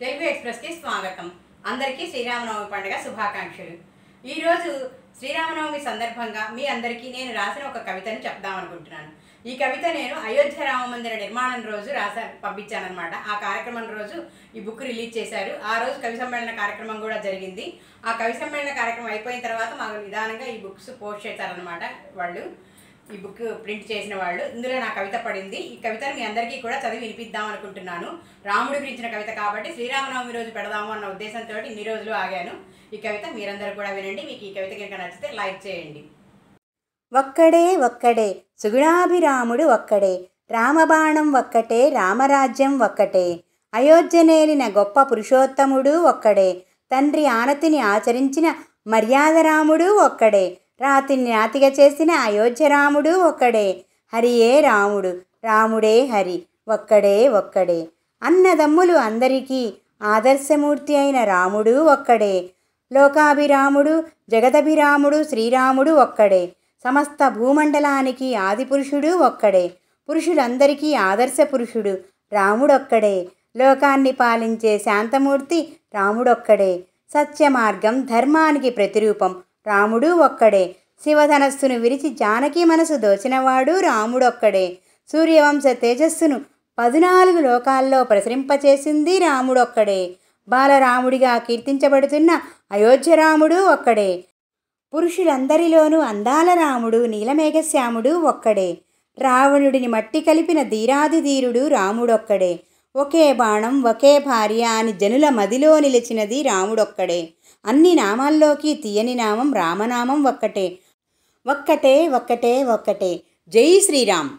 తెలుగు ఎక్స్‌ప్రెస్‌కి స్వాగతం. అందరికీ శ్రీరామనవమి పండుగ శుభాకాంక్షలు. ఈరోజు శ్రీరామనవమి సందర్భంగా మీ అందరికీ నేను రాసిన ఒక కవితను చెప్దామనుకుంటున్నాను. ఈ కవిత నేను అయోధ్య రామమందిర నిర్మాణం రోజు పంపించానన్నమాట. ఆ కార్యక్రమం రోజు ఈ బుక్ రిలీజ్ చేశారు. ఆ రోజు కవి సమ్మేళన కార్యక్రమం కూడా జరిగింది. ఆ కవి సమ్మేళన కార్యక్రమం అయిపోయిన తర్వాత మాకు నిదానంగా ఈ బుక్స్ పోస్ట్ చేశారనమాట వాళ్ళు. ఈ బుక్ ప్రింట్ చేసిన వాళ్ళు. ఇందులో నా కవిత పడింది. ఈ కవితను మీ అందరికీ కూడా చదివి వినిపిద్దాం అనుకుంటున్నాను. రాముడి గురించిన కవిత కాబట్టి శ్రీరామనవమి రోజు పెడదాము అన్న ఉద్దేశంతో ఇన్ని రోజులు ఆగాను. ఈ కవిత మీరందరూ కూడా వినండి. మీకు ఈ కవిత కనుక నచ్చితే లైక్ చేయండి. ఒక్కడే ఒక్కడే సుగుణాభిరాముడు ఒక్కడే, రామబాణం ఒక్కటే, రామరాజ్యం ఒక్కటే, అయోధ్యనేలిన గొప్ప పురుషోత్తముడు ఒక్కడే, తండ్రి ఆనతిని ఆచరించిన మర్యాదరాముడు ఒక్కడే, రాతిని నాతిగా చేసిన అయోధ్యరాముడు ఒక్కడే, హరియే రాముడు, రాముడే హరి, ఒక్కడే ఒక్కడే, అన్నదమ్ములు అందరికీ ఆదర్శమూర్తి అయిన రాముడు ఒక్కడే, లోకాభిరాముడు జగదభిరాముడు శ్రీరాముడు ఒక్కడే, సమస్త భూమండలానికి ఆదిపురుషుడు ఒక్కడే, పురుషులందరికీ ఆదర్శ పురుషుడు రాముడొక్కడే, లోకాన్ని పాలించే శాంతమూర్తి రాముడొక్కడే, సత్యమార్గం ధర్మానికి ప్రతిరూపం రాముడు ఒక్కడే, శివధనస్సును విరిచి జానకి మనసు దోచినవాడు రాముడొక్కడే, సూర్యవంశ తేజస్సును 14 లోకాల్లో ప్రసరింపచేసింది రాముడొక్కడే, బాలరాముడిగా కీర్తించబడుతున్న అయోధ్యరాముడు ఒక్కడే, పురుషులందరిలోనూ అందాల రాముడు నీలమేఘశ్యాముడు ఒక్కడే, రావణుడిని మట్టి కలిపిన ధీరాదిధీరుడు రాముడొక్కడే, ఒకే బాణం ఒకే భార్య అని జనుల మదిలో నిలిచినది రాముడొక్కడే, అన్ని నామాల్లోకి తీయని నామం రామనామం ఒక్కటే, ఒక్కటే ఒక్కటే ఒక్కటే. జై శ్రీరామ్.